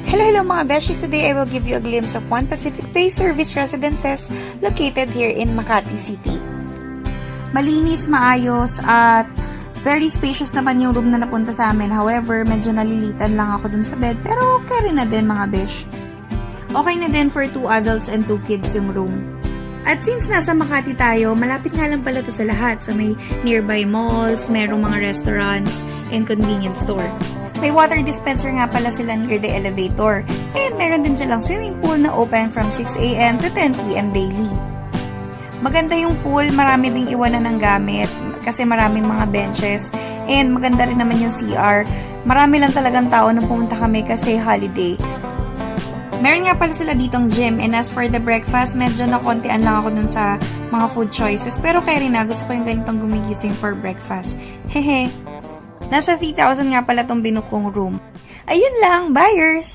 Hello mga besties! Today I will give you a glimpse of One Pacific Place Service Residences located here in Makati City. Malinis, maayos, at very spacious naman yung room na napunta sa amin. However, medyo nalilitan lang ako dun sa bed, pero okay rin na din mga besh. Okay na din for 2 adults and 2 kids yung room. At since nasa Makati tayo, malapit nga lang pala to sa lahat. So may nearby malls, merong mga restaurants, and convenience store. May water dispenser nga pala sila near the elevator. And meron din silang swimming pool na open from 6 a.m. to 10 p.m. daily. Maganda yung pool, marami ding iwanan ng gamit kasi maraming mga benches. And maganda rin naman yung CR. Marami lang talagang tao nung pumunta kami kasi holiday. Meron nga pala sila ditong gym, and as for the breakfast, medyo nakontian lang ako dun sa mga food choices. Pero kaya rin na, gusto ko yung ganitong gumigising for breakfast. Hehe. Nasa 3,000 nga pala tong binukong room. Ayun lang, buyers!